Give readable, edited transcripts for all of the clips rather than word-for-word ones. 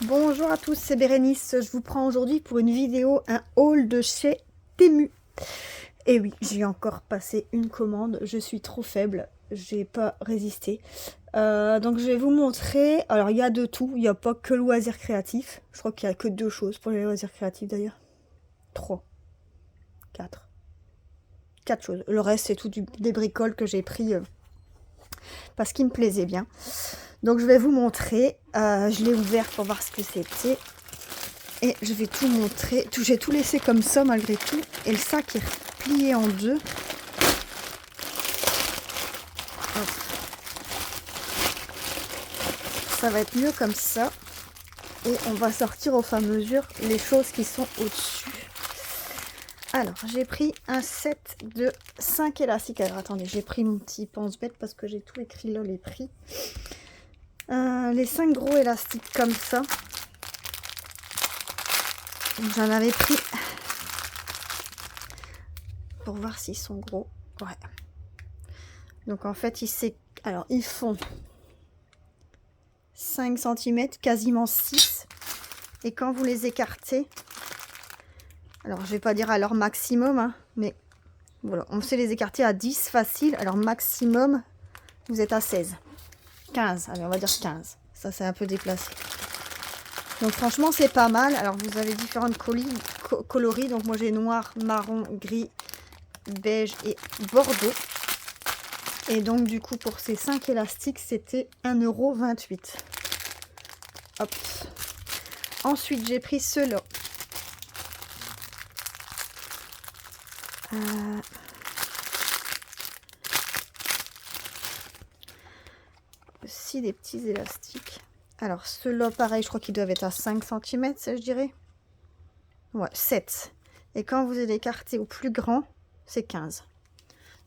Bonjour à tous, c'est Bérénice. Je vous prends aujourd'hui pour une vidéo, un haul de chez Temu. Et oui, j'ai encore passé une commande. Je suis trop faible, j'ai pas résisté. Donc je vais vous montrer. Alors il y a de tout, il n'y a pas que le loisir créatif. Je crois qu'il y a que 2 choses pour les loisirs créatifs d'ailleurs. 3, 4. 4 choses. Le reste c'est tout des bricoles que j'ai pris parce qu'il me plaisait bien. Donc je vais vous montrer. Je l'ai ouvert pour voir ce que c'était. Et je vais tout montrer. J'ai tout laissé comme ça malgré tout. Et le sac est plié en deux. Hop. Ça va être mieux comme ça. Et on va sortir au fur et à mesure les choses qui sont au-dessus. Alors, j'ai pris un set de 5 élastiques. Alors, attendez, j'ai pris mon petit pense-bête parce que j'ai tout écrit là, les prix. Les 5 gros élastiques comme ça. J'en avais pris pour voir s'ils sont gros. Ouais. Donc en fait, ils font 5 cm, quasiment 6. Et quand vous les écartez, alors je vais pas dire à leur maximum, hein, mais voilà, on sait les écarter à 10 facile. Alors maximum, vous êtes à 16. 15, allez, on va dire 15. Ça, c'est un peu déplacé. Donc franchement, c'est pas mal. Alors vous avez différentes coloris. Donc moi, j'ai noir, marron, gris, beige et bordeaux. Et donc du coup, pour ces 5 élastiques, c'était 1,28 €. Hop. Ensuite, j'ai pris ceux-là. Aussi des petits élastiques. Alors ceux-là, pareil, je crois qu'ils doivent être à 5 cm, ça je dirais. Ouais, 7. Et quand vous les écartez au plus grand, c'est 15.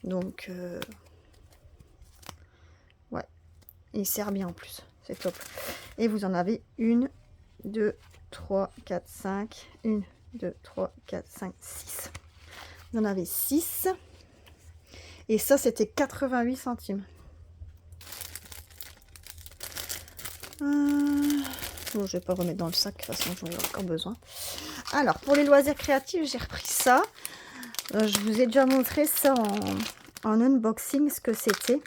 Donc, ouais, il sert bien en plus. C'est top. Et vous en avez 1, 2, 3, 4, 5. 1, 2, 3, 4, 5, 6. Vous en avez 6. Et ça, c'était 88 centimes. Bon, je vais pas remettre dans le sac, de toute façon, j'en ai encore besoin. Alors, pour les loisirs créatifs, j'ai repris ça. Je vous ai déjà montré ça en unboxing, ce que c'était.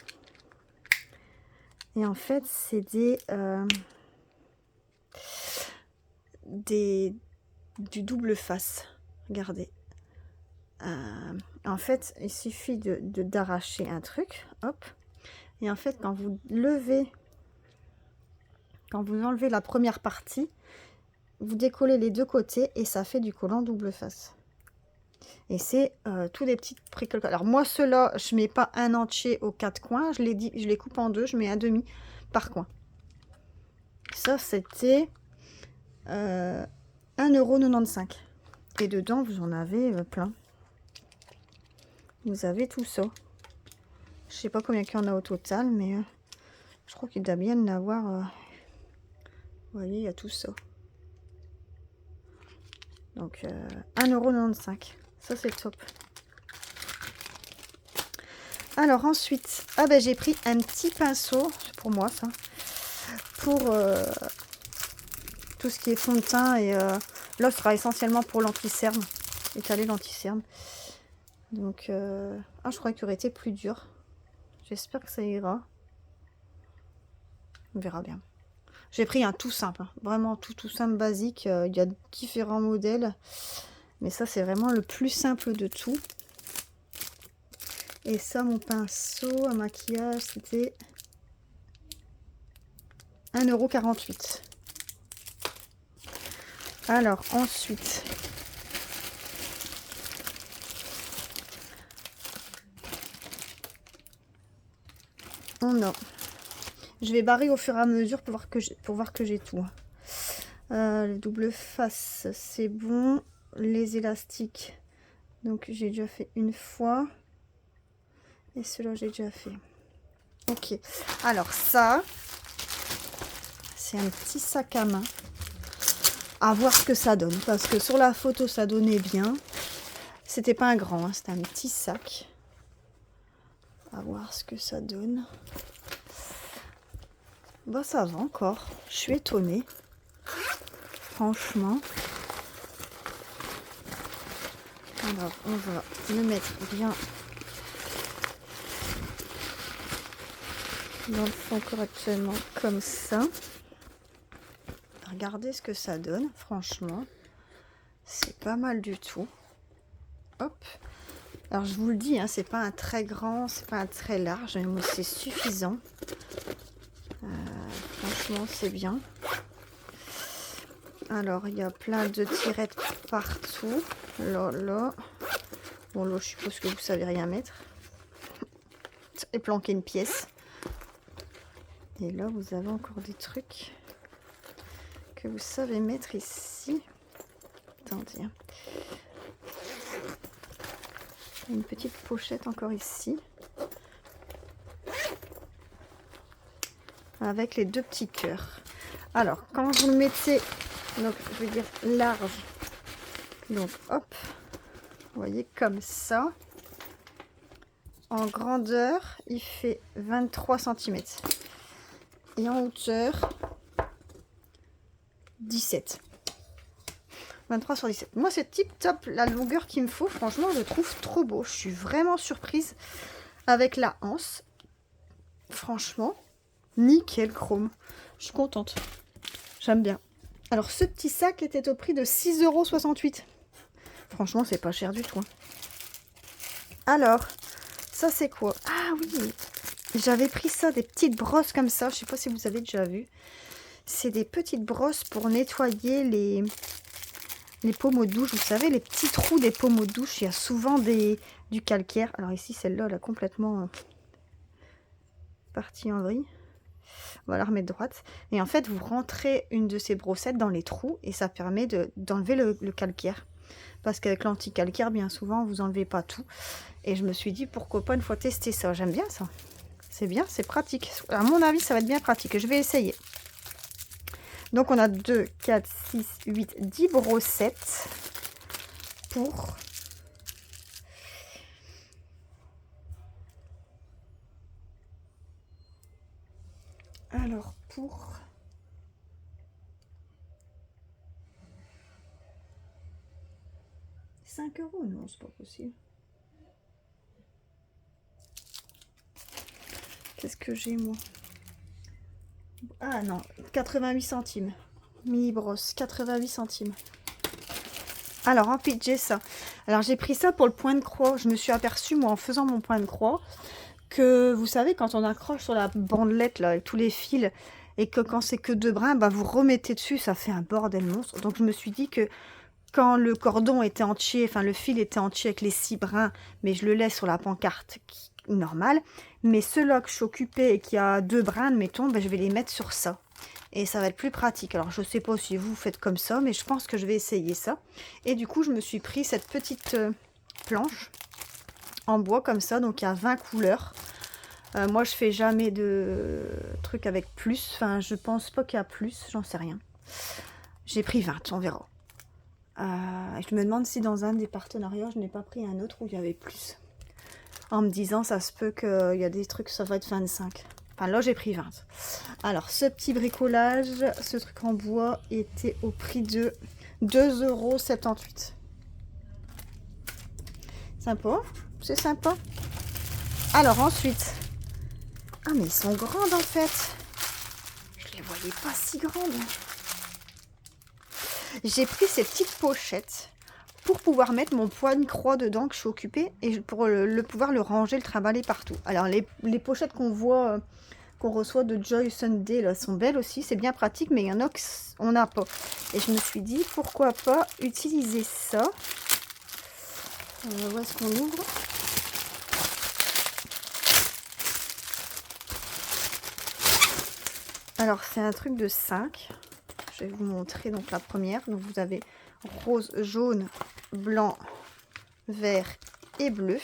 Et en fait, c'est du double face. Regardez. En fait, il suffit d'arracher un truc. Hop. Et en fait, quand vous enlevez la première partie, vous décollez les deux côtés et ça fait du collant double face. Et c'est tous des petites bricoles. Alors moi, ceux-là, je mets pas un entier aux 4 coins. Je les coupe en deux. Je mets un demi par coin. Ça, c'était 1,95 €. Et dedans, vous en avez plein. Vous avez tout ça. Je sais pas combien il y en a au total, mais je crois qu'il doit bien en avoir. Vous voyez, il y a tout ça. Donc 1,95 €. Ça, c'est top. Alors ensuite, j'ai pris un petit pinceau. C'est pour moi, ça. Pour tout ce qui est fond de teint. Et là, ce sera essentiellement pour l'anti-cerne. Étaler l'anti-cerne. Donc, je croyais qu'il aurait été plus dur. J'espère que ça ira. On verra bien. J'ai pris un tout simple, hein. Vraiment tout simple, basique. Il y a différents modèles. Mais ça, c'est vraiment le plus simple de tout. Et ça, mon pinceau à maquillage, c'était 1,48 €. Alors, ensuite... Oh non. Je vais barrer au fur et à mesure pour voir que j'ai tout. Le double face, c'est bon. Les élastiques, donc j'ai déjà fait une fois. Et cela j'ai déjà fait. Ok. Alors ça, c'est un petit sac à main. À voir ce que ça donne. Parce que sur la photo, ça donnait bien. C'était pas un grand, hein, c'était un petit sac. À voir ce que ça donne. Bah ça va encore. Je suis étonnée. Franchement. Alors, on va le mettre bien dans le fond correctement, comme ça. Regardez ce que ça donne, franchement. C'est pas mal du tout. Hop. Alors, je vous le dis, hein, c'est pas un très grand, c'est pas un très large, mais c'est suffisant. Franchement, c'est bien. Alors, il y a plein de tirettes partout. Là, là. Bon, là, je suppose que vous savez rien mettre. Et planquer une pièce. Et là, vous avez encore des trucs que vous savez mettre ici. Attendez. Une petite pochette encore ici. Avec les deux petits cœurs. Alors, quand vous le mettez, donc je veux dire large, donc hop, vous voyez comme ça. En grandeur, il fait 23 cm. Et en hauteur, 17. 23 sur 17. Moi, c'est tip top la longueur qu'il me faut. Franchement, je le trouve trop beau. Je suis vraiment surprise avec la anse. Franchement, nickel chrome. Je suis contente. J'aime bien. Alors, ce petit sac était au prix de 6,68 €. Franchement, c'est pas cher du tout. Alors, ça c'est quoi? Ah oui, j'avais pris ça, des petites brosses comme ça. Je sais pas si vous avez déjà vu. C'est des petites brosses pour nettoyer les pommeaux de douche. Vous savez, les petits trous des pommeaux de douche. Il y a souvent du calcaire. Alors ici, celle-là, elle a complètement partie en vrille. On va la remettre droite. Et en fait, vous rentrez une de ces brossettes dans les trous et ça permet d'enlever le calcaire. Parce qu'avec l'anti-calcaire, bien souvent, vous n'enlevez pas tout. Et je me suis dit, pourquoi pas une fois tester ça. J'aime bien ça. C'est bien, c'est pratique. À mon avis, ça va être bien pratique. Je vais essayer. Donc, on a 2, 4, 6, 8, 10 brossettes pour... Alors, pour... 5 €, non, c'est pas possible. Qu'est-ce que j'ai, moi? Ah non, 88 centimes. Mini brosse, 88 centimes. Alors, en pitch, j'ai ça. Alors, j'ai pris ça pour le point de croix. Je me suis aperçue, moi, en faisant mon point de croix, que, vous savez, quand on accroche sur la bandelette, là, avec tous les fils, et que quand c'est que 2 brins, bah, vous remettez dessus, ça fait un bordel monstre. Donc, je me suis dit que quand le cordon était entier, enfin, le fil était entier avec les 6 brins, mais je le laisse sur la pancarte normale, mais ceux-là que je suis occupée et qui a 2 brins, mettons, ben, je vais les mettre sur ça. Et ça va être plus pratique. Alors, je sais pas si vous faites comme ça, mais je pense que je vais essayer ça. Et du coup, je me suis pris cette petite planche en bois comme ça. Donc, il y a 20 couleurs. Moi, je fais jamais de trucs avec plus. Enfin, je pense pas qu'il y a plus. J'en sais rien. J'ai pris 20, on verra. Je me demande si dans un des partenariats, je n'ai pas pris un autre où il y avait plus. En me disant, ça se peut qu'il y a des trucs, ça va être 25. Enfin, là, j'ai pris 20. Alors, ce petit bricolage, ce truc en bois, était au prix de 2,78 €. Sympa, c'est sympa. Alors, ensuite... Ah, mais ils sont grandes, en fait. Je les voyais pas si grandes. J'ai pris ces petites pochettes pour pouvoir mettre mon point de croix dedans que je suis occupée et pour pouvoir le ranger, le trimballer partout. Alors les pochettes qu'on voit, qu'on reçoit de Joy Sunday, là, sont belles aussi, c'est bien pratique, mais il y en a qu'on n'a pas. Et je me suis dit, pourquoi pas utiliser ça. Où est-ce qu'on ouvre? Alors c'est un truc de 5. Je vais vous montrer donc la première. Donc vous avez rose, jaune, blanc, vert et bleu.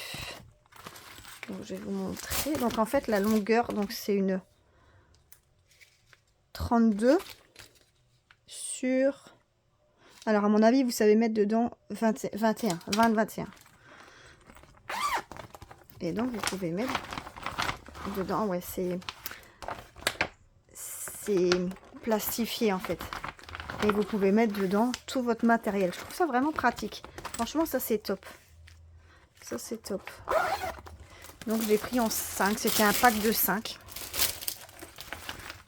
Donc je vais vous montrer. Donc en fait la longueur, donc c'est une 32 sur... Alors à mon avis vous savez mettre dedans 21. Et donc vous pouvez mettre dedans, ouais, c'est plastifié en fait. Et vous pouvez mettre dedans tout votre matériel. Je trouve ça vraiment pratique. Franchement, ça c'est top. Ça c'est top. Donc je l'ai pris en 5. C'était un pack de 5.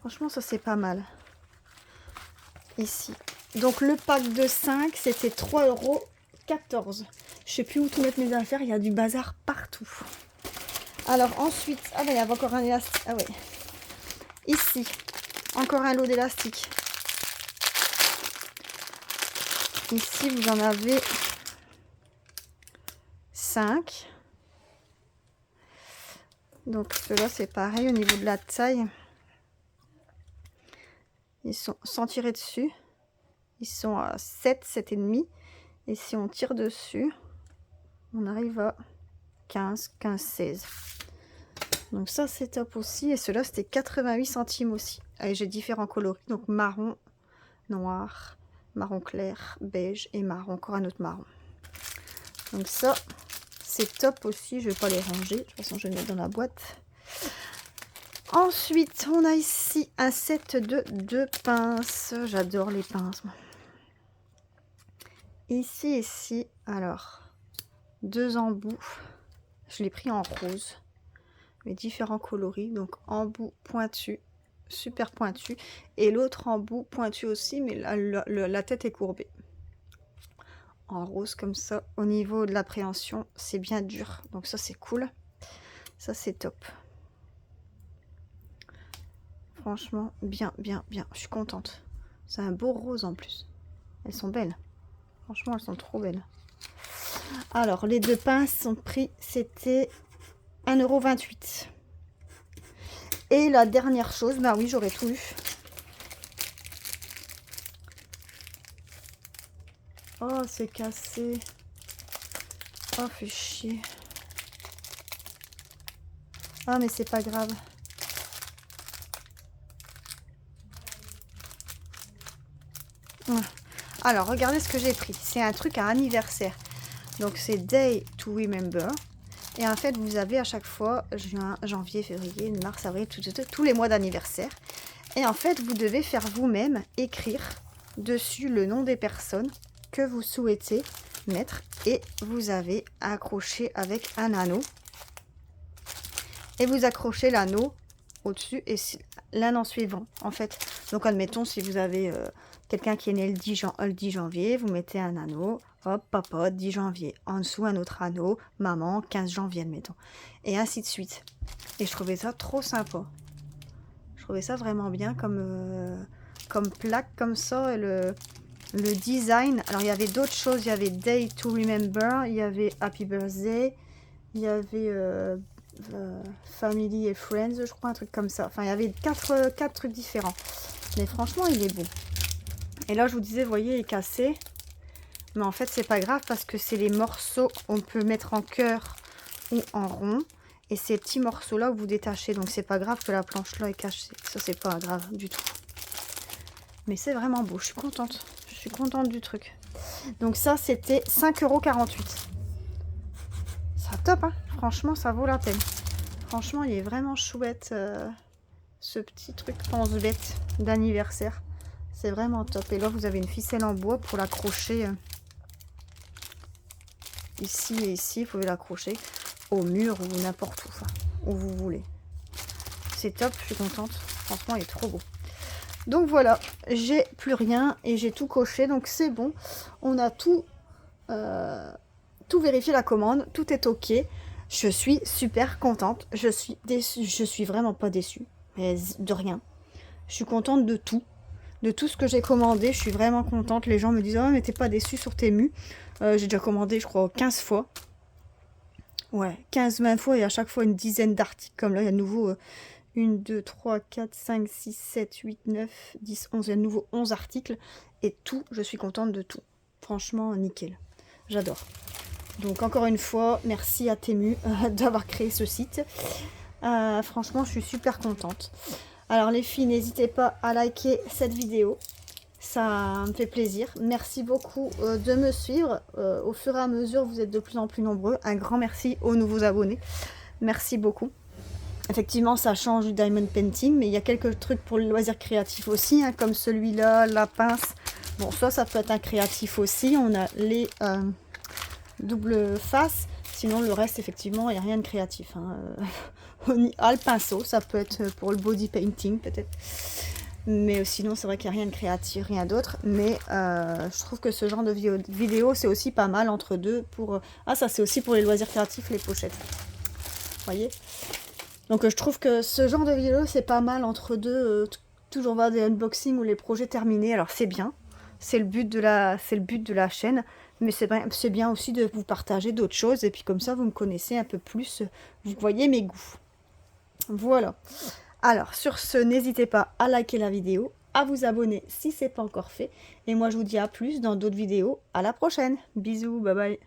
Franchement, ça c'est pas mal. Ici. Donc le pack de 5, c'était 3,14 €. Je sais plus où tout mettre mes affaires. Il y a du bazar partout. Alors ensuite, ah ben il y avait encore un élastique. Ah ouais. Ici, encore un lot d'élastiques. Ici, vous en avez 5. Donc ceux-là, c'est pareil au niveau de la taille. Ils sont sans tirer dessus. Ils sont à 7, 7,5. Et si on tire dessus, on arrive à 15, 15, 16. Donc ça, c'est top aussi. Et ceux-là, c'était 88 centimes aussi. Allez, j'ai différents coloris. Donc marron, noir, marron clair, beige et marron. Encore un autre marron. Donc ça, c'est top aussi. Je vais pas les ranger. De toute façon, je vais les mettre dans la boîte. Ensuite, on a ici un set de 2 pinces. J'adore les pinces. Moi. Ici, alors, 2 embouts. Je l'ai pris en rose. Mais différents coloris. Donc, embout pointu, super pointu. Et l'autre embout pointu aussi, mais la tête est courbée. En rose comme ça. Au niveau de l'appréhension, c'est bien dur. Donc ça, c'est cool. Ça, c'est top. Franchement, bien. Je suis contente. C'est un beau rose en plus. Elles sont belles. Franchement, elles sont trop belles. Alors, les 2 pinces sont pris, c'était 1,28 €. Et la dernière chose, bah oui, j'aurais tout eu. Oh, c'est cassé. Oh, fait chier. Ah, mais c'est pas grave. Alors, regardez ce que j'ai pris. C'est un truc à anniversaire. Donc, c'est Day to Remember. Et en fait, vous avez à chaque fois juin, janvier, février, mars, avril, tous les mois d'anniversaire. Et en fait, vous devez faire vous-même écrire dessus le nom des personnes que vous souhaitez mettre. Et vous avez accroché avec un anneau. Et vous accrochez l'anneau au-dessus et l'un en suivant, en fait. Donc, admettons, si vous avez quelqu'un qui est né le 10 janvier, vous mettez un anneau, hop, papa, 10 janvier. En dessous, un autre anneau, maman, 15 janvier, admettons. Et ainsi de suite. Et je trouvais ça trop sympa. Je trouvais ça vraiment bien comme plaque, comme ça. Le design. Alors, il y avait d'autres choses. Il y avait Day to Remember, il y avait Happy Birthday, il y avait... Family et Friends, je crois, un truc comme ça. Enfin, il y avait 4 trucs différents. Mais franchement, il est beau. Et là, je vous disais, vous voyez, il est cassé. Mais en fait, c'est pas grave parce que c'est les morceaux, on peut mettre en cœur ou en rond. Et ces petits morceaux-là, vous détachez. Donc, c'est pas grave que la planche-là est cachée. Ça, c'est pas grave du tout. Mais c'est vraiment beau. Je suis contente. Je suis contente du truc. Donc, ça, c'était 5,48 €. Ça top, hein. Franchement, ça vaut la peine. Franchement, il est vraiment chouette, ce petit truc pense-bête d'anniversaire. C'est vraiment top. Et là, vous avez une ficelle en bois pour l'accrocher ici et ici. Vous pouvez l'accrocher au mur ou n'importe où, enfin, où vous voulez. C'est top, je suis contente. Franchement, il est trop beau. Donc voilà, j'ai plus rien et j'ai tout coché. Donc c'est bon. On a tout vérifié la commande. Tout est ok. Je suis super contente. Je suis déçue. Je suis vraiment pas déçue. Mais de rien. Je suis contente de tout. De tout ce que j'ai commandé. Je suis vraiment contente. Les gens me disent, oh, mais t'es pas déçue sur Temu. J'ai déjà commandé, je crois, 15 fois. Ouais, 15-20 fois. Et à chaque fois, une dizaine d'articles. Comme là, il y a de nouveau 1, 2, 3, 4, 5, 6, 7, 8, 9, 10, 11. Il y a de nouveau 11 articles. Et tout, je suis contente de tout. Franchement, nickel. J'adore. Donc encore une fois, merci à Temu d'avoir créé ce site. Franchement, je suis super contente. Alors les filles, n'hésitez pas à liker cette vidéo. Ça me fait plaisir. Merci beaucoup de me suivre. Au fur et à mesure, vous êtes de plus en plus nombreux. Un grand merci aux nouveaux abonnés. Merci beaucoup. Effectivement, ça change du diamond painting, mais il y a quelques trucs pour le loisir créatif aussi, hein, comme celui-là, la pince. Bon, ça peut être un créatif aussi. On a les double face. Sinon, le reste, effectivement, il n'y a rien de créatif. Hein. On y a le pinceau. Ça peut être pour le body painting, peut-être. Mais sinon, c'est vrai qu'il n'y a rien de créatif, rien d'autre. Mais je trouve que ce genre de vidéo, c'est aussi pas mal entre deux. Ah, ça, c'est aussi pour les loisirs créatifs, les pochettes. Vous voyez? Donc, je trouve que ce genre de vidéo, c'est pas mal entre deux. Toujours voir des unboxings ou les projets terminés. Alors, c'est bien. C'est le but de la chaîne. Mais c'est bien aussi de vous partager d'autres choses. Et puis, comme ça, vous me connaissez un peu plus. Vous voyez mes goûts. Voilà. Alors, sur ce, n'hésitez pas à liker la vidéo, à vous abonner si ce n'est pas encore fait. Et moi, je vous dis à plus dans d'autres vidéos. À la prochaine. Bisous, bye bye.